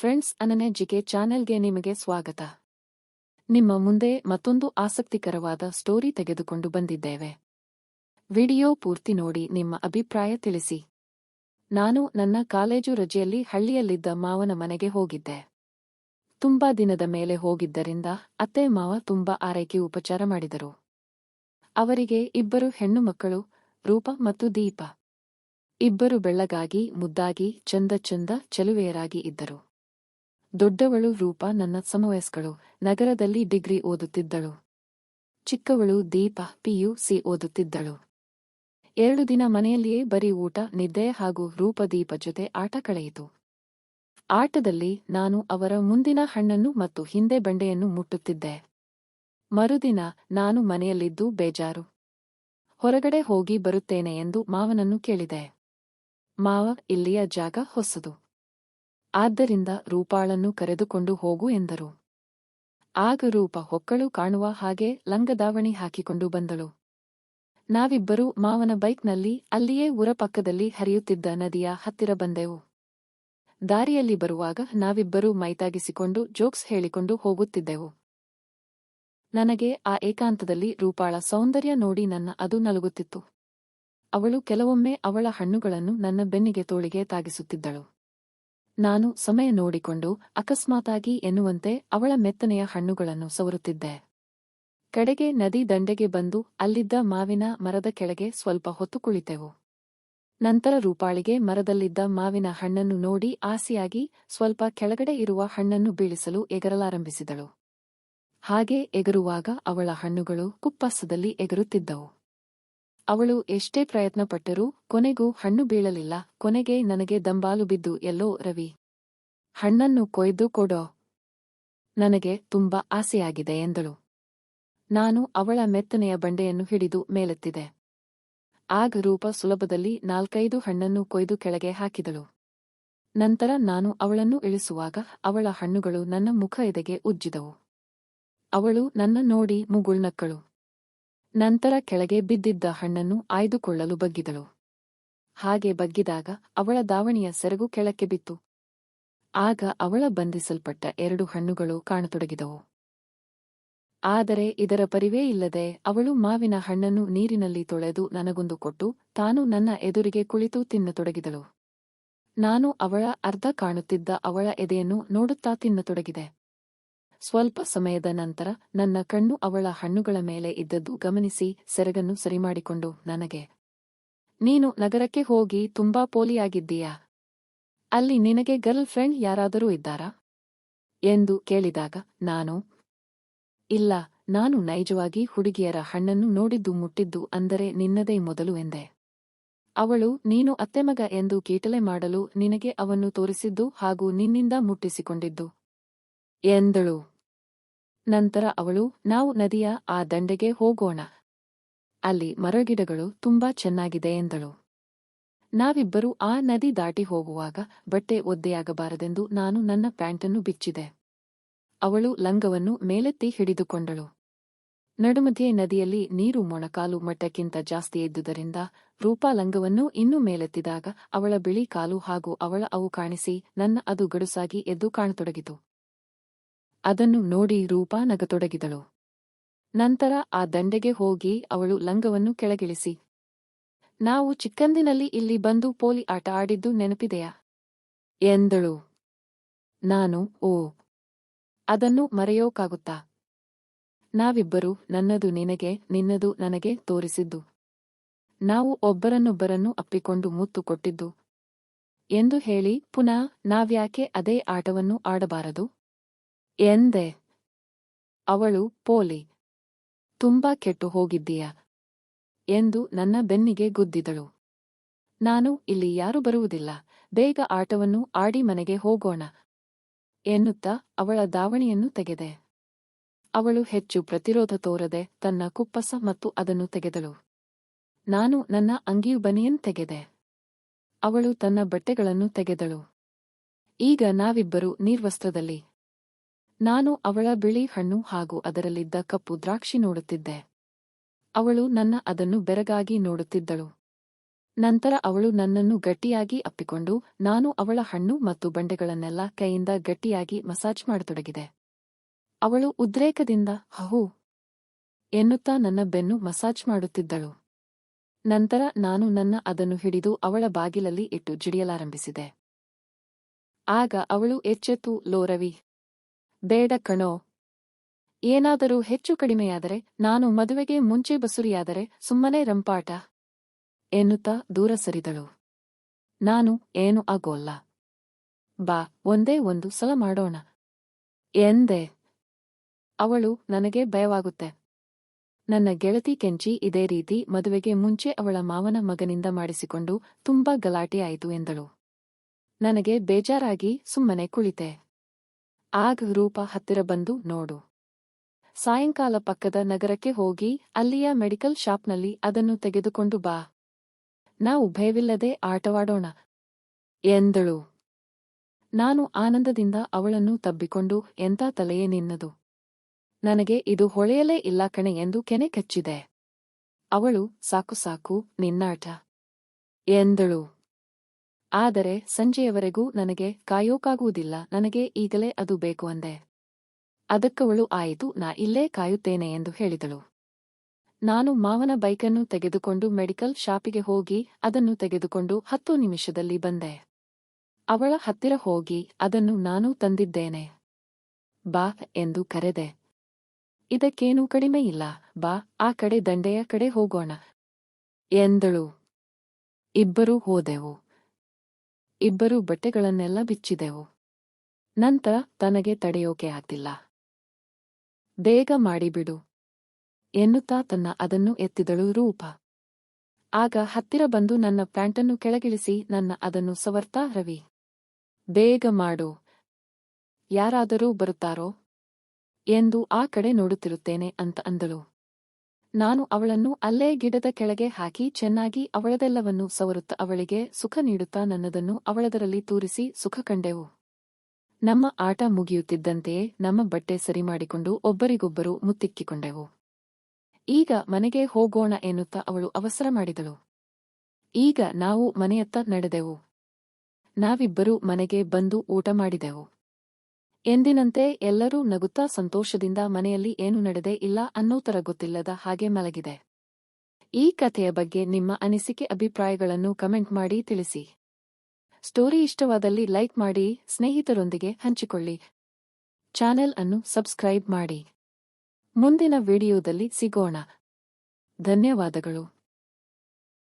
Friends, ಅನನ್ಯ GK ಚಾನೆಲ್ಗೆ ನಿಮಗೆ ಸ್ವಾಗತ. ನಿಮ್ಮ ಮುಂದೆ ಮತ್ತೊಂದು ಆಸಕ್ತಿಕರವಾದ ಸ್ಟೋರಿ ತೆಗೆದುಕೊಂಡು ಬಂದಿದ್ದೇವೆ. ವಿಡಿಯೋ ಪೂರ್ತಿ ನೋಡಿ ನಿಮ್ಮ ಅಭಿಪ್ರಾಯ ತಿಳಿಸಿ. ನಾನು ನನ್ನ ಕಾಲೇಜು ರಜೆಯಲ್ಲಿ ಹಳ್ಳಿಯಲ್ಲಿದ್ದ ಮಾವನ ಮನೆಗೆ ಹೋಗಿದ್ದೆ. ತುಂಬಾ ದಿನದ ಮೇಲೆ ಹೋಗಿದ್ದರಿಂದ ಅತ್ತೆ ಮಾವ ತುಂಬಾ ಆರೈಕೆ ಉಪಚಾರ ಮಾಡಿದರು. ಅವರಿಗೆ 2 ಹೆಣ್ಣು ಮಕ್ಕಳು, ರೂಪ ಮತ್ತು ದೀಪ. 2 ಬೆಳ್ಳಗಾಗಿ, ಮುದ್ದಾಗಿ, ಚಂದ ಚೆಲುವೆಯರಾಗಿ ಇದ್ದರು. ದೊಡ್ಡವಳು ರೂಪ ನನ್ನ ಸಮವಯಸ್ಕಳು, ನಗರದಲ್ಲಿ ಡಿಗ್ರಿ ಓದುತ್ತಿದ್ದಳು. ಚಿಕ್ಕವಳು ದೀಪ PUC ಓದುತ್ತಿದ್ದಳು. 2 ದಿನ ಮನೆಯಲ್ಲಿಯೇ ಬರೀ ಊಟ, ನಿದ್ದೆ ಹಾಗೂ ರೂಪದೀಪ ಜೊತೆ ಆಟ ಕಳೆಯಿತು. ಆಟದಲ್ಲಿ ನಾನು ಅವರ ಮುಂದಿನ ಹಣ್ಣನ್ನು ಮತ್ತು ಹಿಂದೆ ಬಂಡೆಯನ್ನು ಮುಟ್ಟುತ್ತಿದ್ದೆ. ಮರುದಿನ ನಾನು ಮನೆಯಲ್ಲಿದ್ದು ಬೇಜಾರು. ಹೊರಗಡೆ ಹೋಗಿ ಬರುತ್ತೇನೆ ಎಂದು ಮಾವನನ್ನು ಕೇಳಿದೆ. ಮಾವ, ಇಲ್ಲಿಯ ಜಾಗ ಹೊಸದು. ಆದ್ದರಿಂದ ರೂಪಾಳನ್ನು ಕರೆದುಕೊಂಡು ಹೋಗು ಎಂದರು. ಆಗ ರೂಪ ಹೊಕ್ಕಳು ಕಾಣುವ ಹಾಗೆ ಲಂಗದಾವಣಿ ಹಾಕಿಕೊಂಡು ಬಂದಳು. ನಾವಿಬ್ಬರೂ ಮಾವನ ಬೈಕ್ನಲ್ಲಿ ಅಲ್ಲಿಯೇ ಊರ ಪಕ್ಕದಲ್ಲಿ ಹರಿಯುತ್ತಿದ್ದ ನದಿಯ ಹತ್ತಿರ ಬಂದೆವು. ದಾರಿಯಲ್ಲಿ ಬರುವಾಗ ನಾವಿಬ್ಬರೂ ಮೈತಾಗಿಸಿಕೊಂಡು ಜೋಕ್ಸ್ ಹೇಳಿಕೊಂಡು ಹೋಗುತ್ತಿದ್ದೆವು. ನನಗೆ ಆ ಏಕಾಂತದಲ್ಲಿ ರೂಪಾಳ ಸೌಂದರ್ಯ ನೋಡಿ ಅದು ನಲುಗುತ್ತಿತ್ತು. ಅವಳು ಕೆಲವೊಮ್ಮೆ ಅವಳ ಹಣ್ಣುಗಳನ್ನು ನನ್ನ ಬೆನ್ನಿಗೆ ತೋಳಿಗೆ ತಾಗಿಸುತ್ತಿದ್ದಳು. ನಾನು ಸಮಯ ನೋಡಿಕೊಂಡು ಅಕಸ್ಮಾತಾಗಿ ಎನ್ನುವಂತೆ ಅವಳ ಮೆತ್ತನೆಯ ಹಣ್ಣುಗಳನ್ನು ಸವರುತ್ತಿದ್ದೆ. ಕಡೆಗೆ ನದಿ ದಂಡೆಗೆ ಬಂದು ಅಲ್ಲಿದ್ದ ಮಾವಿನ ಮರದ ಕೆಳಗೆ ಸ್ವಲ್ಪ ಹೊತ್ತು ಕುಳಿತೆವು. ನಂತರ ರೂಪಾಳಿಗೆ ಮರದಲ್ಲಿದ್ದ ಮಾವಿನ ಹಣ್ಣನ್ನು ನೋಡಿ ಆಸೆಯಾಗಿ ಸ್ವಲ್ಪ ಕೆಳಗಡೆ ಇರುವ ಹಣ್ಣನ್ನು ಬೀಳಿಸಲು ಎಗರಲಾರಂಭಿಸಿದಳು. ಹಾಗೆ ಎಗರುವಾಗ ಅವಳ ಹಣ್ಣುಗಳು ಕುಪ್ಪಸದಲ್ಲಿ ಎಗರುತ್ತಿದ್ದವು. ಅವಳು ಎಷ್ಟೇ ಪ್ರಯತ್ನಪಟ್ಟರೂ ಕೊನೆಗೂ ಹಣ್ಣು ಬೀಳಲಿಲ್ಲ. ಕೊನೆಗೆ ನನಗೆ ದಂಬಾಲು ಬಿದ್ದು, ಎಲ್ಲೋ ರವಿ, ಹಣ್ಣನ್ನು ಕೊಯ್ದು ಕೊಡೋ, ನನಗೆ ತುಂಬಾ ಆಸೆಯಾಗಿದೆ ಎಂದಳು. ನಾನು ಅವಳ ಮೆತ್ತನೆಯ ಬಂಡೆಯನ್ನು ಹಿಡಿದು ಮೇಲೆತ್ತಿದೆ. ಆಗ ರೂಪ ಸುಲಭದಲ್ಲಿ 4-5 ಹಣ್ಣನ್ನು ಕೊಯ್ದು ಕೆಳಗೆ ಹಾಕಿದಳು. ನಂತರ ನಾನು ಅವಳನ್ನು ಇಳಿಸುವಾಗ ಅವಳ ಹಣ್ಣುಗಳು ನನ್ನ ಮುಖ ಎದೆಗೆ ಉಜ್ಜಿದವು. ಅವಳು ನನ್ನ ನೋಡಿ ಮುಗುಳ್ನಕ್ಕಳು. ನಂತರ ಕೆಳಗೆ ಬಿದ್ದಿದ್ದ ಹಣ್ಣನ್ನು ಆಯ್ದುಕೊಳ್ಳಲು ಬಗ್ಗಿದಳು. ಹಾಗೆ ಬಗ್ಗಿದಾಗ ಅವಳ ದಾವಣಿಯ ಸೆರಗು ಕೆಳಕ್ಕೆ ಬಿತ್ತು. ಆಗ ಅವಳ ಬಂಧಿಸಲ್ಪಟ್ಟ 2 ಹಣ್ಣುಗಳು ಕಾಣತೊಡಗಿದವು. ಆದರೆ ಇದರ ಪರಿವೇ ಇಲ್ಲದೆ ಅವಳು ಮಾವಿನ ಹಣ್ಣನ್ನು ನೀರಿನಲ್ಲಿ ತೊಳೆದು ನನಗೊಂದು ಕೊಟ್ಟು ತಾನು ನನ್ನ ಎದುರಿಗೆ ಕುಳಿತು ತಿನ್ನತೊಡಗಿದಳು. ನಾನು ಅವಳ ಅರ್ಧ ಕಾಣುತ್ತಿದ್ದ ಅವಳ ಎದೆಯನ್ನು ನೋಡುತ್ತಾ ತಿನ್ನತೊಡಗಿದೆ. ಸ್ವಲ್ಪ ಸಮಯದ ನಂತರ ನನ್ನ ಕಣ್ಣು ಅವಳ ಹಣ್ಣುಗಳ ಮೇಲೆ ಇದ್ದದ್ದು ಗಮನಿಸಿ ಸೆರಗನ್ನು ಸರಿಮಾಡಿಕೊಂಡು ನನಗೆ, ನೀನು ನಗರಕ್ಕೆ ಹೋಗಿ ತುಂಬಾ ಪೋಲಿಯಾಗಿದ್ದೀಯಾ? ಅಲ್ಲಿ ನಿನಗೆ ಗರ್ಲ್ ಫ್ರೆಂಡ್ ಯಾರಾದರೂ ಇದ್ದಾರಾ ಎಂದು ಕೇಳಿದಾಗ ನಾನು, ಇಲ್ಲ, ನಾನು ನೈಜವಾಗಿ ಹುಡುಗಿಯರ ಹಣ್ಣನ್ನು ನೋಡಿದ್ದು ಮುಟ್ಟಿದ್ದು ಅಂದರೆ ನಿನ್ನದೇ ಮೊದಲು ಎಂದೆ. ಅವಳು, ನೀನು ಅತ್ತೆಮಗ ಎಂದು ಕೀಟಲೆ ಮಾಡಲು ನಿನಗೆ ಅವನ್ನು ತೋರಿಸಿದ್ದು ಹಾಗೂ ನಿನ್ನಿಂದ ಮುಟ್ಟಿಸಿಕೊಂಡಿದ್ದು ಎಂದಳು. ನಂತರ ಅವಳು, ನಾವು ನದಿಯ ಆ ದಂಡೆಗೆ ಹೋಗೋಣ, ಅಲ್ಲಿ ಮರಗಿಡಗಳು ತುಂಬಾ ಚೆನ್ನಾಗಿದೆ ಎಂದಳು. ನಾವಿಬ್ಬರೂ ಆ ನದಿ ದಾಟಿ ಹೋಗುವಾಗ ಬಟ್ಟೆ ಒದ್ದೆಯಾಗಬಾರದೆಂದು ನಾನು ನನ್ನ ಪ್ಯಾಂಟನ್ನು ಬಿಚ್ಚಿದೆ. ಅವಳು ಲಂಗವನ್ನು ಮೇಲೆತ್ತಿ ಹಿಡಿದುಕೊಂಡಳು. ನಡುಮಧ್ಯೆ ನದಿಯಲ್ಲಿ ನೀರು ಮೊಣಕಾಲು ಮಟ್ಟಕ್ಕಿಂತ ಜಾಸ್ತಿ ಇದ್ದುದರಿಂದ ರೂಪಾ ಲಂಗವನ್ನು ಇನ್ನೂ ಮೇಲೆತ್ತಿದಾಗ ಅವಳ ಬಿಳಿ ಕಾಲು ಹಾಗೂ ಅವಳ ಅವು ಕಾಣಿಸಿ ಅದು ಗಡುಸಾಗಿ ಎದ್ದು ಕಾಣತೊಡಗಿತು. ಅದನ್ನು ನೋಡಿ ರೂಪಾ ನಗತೊಡಗಿದಳು. ನಂತರ ಆ ದಂಡೆಗೆ ಹೋಗಿ ಅವಳು ಲಂಗವನ್ನು ಕೆಳಗಿಳಿಸಿ, ನಾವು ಚಿಕ್ಕಂದಿನಲ್ಲಿ ಇಲ್ಲಿ ಬಂದು ಪೋಲಿ ಆಟ ಆಡಿದ್ದು ನೆನಪಿದೆಯಾ ಎಂದಳು. ನಾನು, ಓ, ಅದನ್ನು ಮರೆಯೋಕಾಗುತ್ತಾ? ನಾವಿಬ್ಬರೂ ನನ್ನದು ನಿನಗೆ, ನಿನ್ನದು ನನಗೆ ತೋರಿಸಿದ್ದು, ನಾವು ಒಬ್ಬರನ್ನೊಬ್ಬರನ್ನು ಅಪ್ಪಿಕೊಂಡು ಮುತ್ತು ಕೊಟ್ಟಿದ್ದು ಎಂದು ಹೇಳಿ ಪುನಃ ನಾವ್ಯಾಕೆ ಅದೇ ಆಟವನ್ನು ಆಡಬಾರದು ಎಂದೆ. ಅವಳು, ಪೋಲಿ, ತುಂಬಾ ಕೆಟ್ಟು ಹೋಗಿದ್ದೀಯಾ ಎಂದು ನನ್ನ ಬೆನ್ನಿಗೆ ಗುದ್ದಿದಳು. ನಾನು, ಇಲ್ಲಿ ಯಾರೂ ಬರುವುದಿಲ್ಲ, ಬೇಗ ಆಟವನ್ನು ಆಡಿ ಮನೆಗೆ ಹೋಗೋಣ ಎನ್ನುತ್ತಾ ಅವಳ ದಾವಣಿಯನ್ನು ತೆಗೆದೆ. ಅವಳು ಹೆಚ್ಚು ಪ್ರತಿರೋಧ ತೋರದೆ ತನ್ನ ಕುಪ್ಪಸ ಮತ್ತು ಅದನ್ನು ತೆಗೆದಳು. ನಾನು ನನ್ನ ಅಂಗಿಯು ಬನಿಯನ್ ತೆಗೆದೆ. ಅವಳು ತನ್ನ ಬಟ್ಟೆಗಳನ್ನು ತೆಗೆದಳು. ಈಗ ನಾವಿಬ್ಬರೂ ನಿರ್ವಸ್ತ್ರದಲ್ಲಿ. ನಾನು ಅವಳ ಬಿಳಿ ಹಣ್ಣು ಹಾಗೂ ಅದರಲ್ಲಿದ್ದ ಕಪ್ಪು ದ್ರಾಕ್ಷಿ ನೋಡುತ್ತಿದ್ದೆ. ಅವಳು ಅದನ್ನು ಬೆರಗಾಗಿ ನೋಡುತ್ತಿದ್ದಳು. ನಂತರ ಅವಳು ನನ್ನನ್ನು ಗಟ್ಟಿಯಾಗಿ ಅಪ್ಪಿಕೊಂಡು ನಾನು ಅವಳ ಹಣ್ಣು ಮತ್ತು ಬಂಡೆಗಳನ್ನೆಲ್ಲ ಕೈಯಿಂದ ಗಟ್ಟಿಯಾಗಿ ಮಸಾಜ್ ಮಾಡತೊಡಗಿದೆ. ಅವಳು ಉದ್ರೇಕದಿಂದ ಹಹೂ ಎನ್ನುತ್ತಾ ನನ್ನ ಬೆನ್ನು ಮಸಾಜ್ ಮಾಡುತ್ತಿದ್ದಳು. ನಂತರ ನಾನು ಅದನ್ನು ಹಿಡಿದು ಅವಳ ಬಾಗಿಲಲ್ಲಿ ಇಟ್ಟು ಜಿಡಿಯಲಾರಂಭಿಸಿದೆ. ಆಗ ಅವಳು ಎಚ್ಚೆತ್ತು, ಲೋ ರವಿ, ಬೇಡ ಕಣೋ. ಏನಾದರೂ ಹೆಚ್ಚು ಕಡಿಮೆಯಾದರೆ, ನಾನು ಮದುವೆಗೆ ಮುಂಚೆ ಬಸುರಿಯಾದರೆ ಸುಮ್ಮನೆ ರಂಪಾಟ ಎನ್ನುತ್ತಾ ದೂರ ಸರಿದಳು. ನಾನು ಏನು ಆಗೋಲ್ಲ, ಬಾ ಒಂದೇ ಒಂದು ಸಲ ಮಾಡೋಣ ಎಂದೆ. ಅವಳು ನನಗೆ ಭಯವಾಗುತ್ತೆ. ನನ್ನ ಗೆಳತಿ ಕೆಂಚಿ ಇದೇ ರೀತಿ ಮದುವೆಗೆ ಮುಂಚೆ ಅವಳ ಮಾವನ ಮಗನಿಂದ ಮಾಡಿಸಿಕೊಂಡು ತುಂಬಾ ಗಲಾಟೆಯಾಯಿತು ಎಂದಳು. ನನಗೆ ಬೇಜಾರಾಗಿ ಸುಮ್ಮನೆ ಕುಳಿತೆ. ಆಗ ರೂಪ ಹತ್ತಿರ ಬಂದು, ನೋಡು, ಸಾಯಂಕಾಲ ಪಕ್ಕದ ನಗರಕ್ಕೆ ಹೋಗಿ ಅಲ್ಲಿಯ ಮೆಡಿಕಲ್ ಶಾಪ್ನಲ್ಲಿ ಅದನ್ನು ತೆಗೆದುಕೊಂಡು ಬಾ, ನಾವು ಭಯವಿಲ್ಲದೆ ಆಟವಾಡೋಣ ಎಂದಳು. ನಾನು ಆನಂದದಿಂದ ಅವಳನ್ನು ತಬ್ಬಿಕೊಂಡು, ಎಂಥ ತಲೆಯೇ ನಿನ್ನದು, ನನಗೆ ಇದು ಹೊಳೆಯಲೇ ಇಲ್ಲ ಕಣೆ ಎಂದು ಕೆನೆ ಕಚ್ಚಿದೆ. ಅವಳು, ಸಾಕು ಸಾಕು ನಿನ್ನಾಟ ಎಂದಳು. ಆದರೆ ಸಂಜೆಯವರೆಗೂ ನನಗೆ ಕಾಯೋಕಾಗುವುದಿಲ್ಲ, ನನಗೆ ಈಗಲೇ ಅದು ಬೇಕು ಅಂದೆ. ಅದಕ್ಕವಳು, ಆಯಿತು, ನಾ ಇಲ್ಲೇ ಕಾಯುತ್ತೇನೆ ಎಂದು ಹೇಳಿದಳು. ನಾನು ಮಾವನ ಬೈಕನ್ನು ತೆಗೆದುಕೊಂಡು ಮೆಡಿಕಲ್ ಶಾಪಿಗೆ ಹೋಗಿ ಅದನ್ನು ತೆಗೆದುಕೊಂಡು 10 ನಿಮಿಷದಲ್ಲಿ ಬಂದೆ. ಅವಳ ಹತ್ತಿರ ಹೋಗಿ, ಅದನ್ನು ನಾನು ತಂದಿದ್ದೇನೆ, ಬಾ ಎಂದು ಕರೆದೆ. ಇದಕ್ಕೇನೂ ಕಡಿಮೆಯಿಲ್ಲ, ಬಾ ಆ ಕಡೆ ದಂಡೆಯ ಕಡೆ ಹೋಗೋಣ ಎಂದಳು. ಇಬ್ಬರೂ ಹೋದೆವು. ಇಬ್ಬರೂ ಬಟ್ಟೆಗಳನ್ನೆಲ್ಲ ಬಿಚ್ಚಿದೆವು. ನಂತರ ತನಗೆ ತಡೆಯೋಕೆ ಆಗ್ತಿಲ್ಲ, ಬೇಗ ಮಾಡಿಬಿಡು ಎನ್ನುತ್ತಾ ಅದನ್ನು ಎತ್ತಿದಳು ರೂಪ. ಆಗ ಹತ್ತಿರ ಬಂದು ನನ್ನ ಪ್ಯಾಂಟನ್ನು ಕೆಳಗಿಳಿಸಿ ಅದನ್ನು ಸವರ್ತಾ, ರವಿ, ಬೇಗ ಮಾಡು, ಯಾರಾದರೂ ಬರುತ್ತಾರೋ ಎಂದು ಆ ಕಡೆ ನೋಡುತ್ತಿರುತ್ತೇನೆ ಅಂತ ಅಂದಳು. ನಾನು ಅವಳನ್ನು ಅಲ್ಲೇ ಗಿಡದ ಕೆಳಗೆ ಹಾಕಿ ಚೆನ್ನಾಗಿ ಅವಳದೆಲ್ಲವನ್ನೂ ಸವರುತ್ತಾ ಅವಳಿಗೆ ಸುಖ ನೀಡುತ್ತಾ ನನ್ನದನ್ನು ಅವಳದರಲ್ಲಿ ತೂರಿಸಿ ಸುಖ ಕಂಡೆವು. ನಮ್ಮ ಆಟ ಮುಗಿಯುತ್ತಿದ್ದಂತೆಯೇ ನಮ್ಮ ಬಟ್ಟೆ ಸರಿಮಾಡಿಕೊಂಡು ಒಬ್ಬರಿಗೊಬ್ಬರು ಮುತ್ತಿಕ್ಕಿಕೊಂಡೆವು. ಈಗ ಮನೆಗೆ ಹೋಗೋಣ ಎನ್ನುತ್ತಾ ಅವಳು ಅವಸರ ಮಾಡಿದಳು. ಈಗ ನಾವು ಮನೆಯತ್ತ ನಡೆದೆವು. ನಾವಿಬ್ಬರೂ ಮನೆಗೆ ಬಂದು ಊಟ ಮಾಡಿದೆವು. ಎಂದಿನಂತೆ ಎಲ್ಲರೂ ನಗುತ್ತಾ ಸಂತೋಷದಿಂದ ಮನೆಯಲ್ಲಿ ಏನು ನಡೆದೇ ಇಲ್ಲ ಅನ್ನೋ ತರ ಗೊತ್ತಿಲ್ಲದ ಹಾಗೆ ಮಲಗಿದೆ. ಈ ಕಥೆಯ ಬಗ್ಗೆ ನಿಮ್ಮ ಅನಿಸಿಕೆ ಅಭಿಪ್ರಾಯಗಳನ್ನು ಕಮೆಂಟ್ ಮಾಡಿ ತಿಳಿಸಿ. ಸ್ಟೋರಿ ಇಷ್ಟವಾದಲ್ಲಿ ಲೈಕ್ ಮಾಡಿ, ಸ್ನೇಹಿತರೊಂದಿಗೆ ಹಂಚಿಕೊಳ್ಳಿ. ಚಾನೆಲ್ ಅನ್ನು ಸಬ್ಸ್ಕ್ರೈಬ್ ಮಾಡಿ. ಮುಂದಿನ ವಿಡಿಯೋದಲ್ಲಿ ಸಿಗೋಣ. ಧನ್ಯವಾದಗಳು.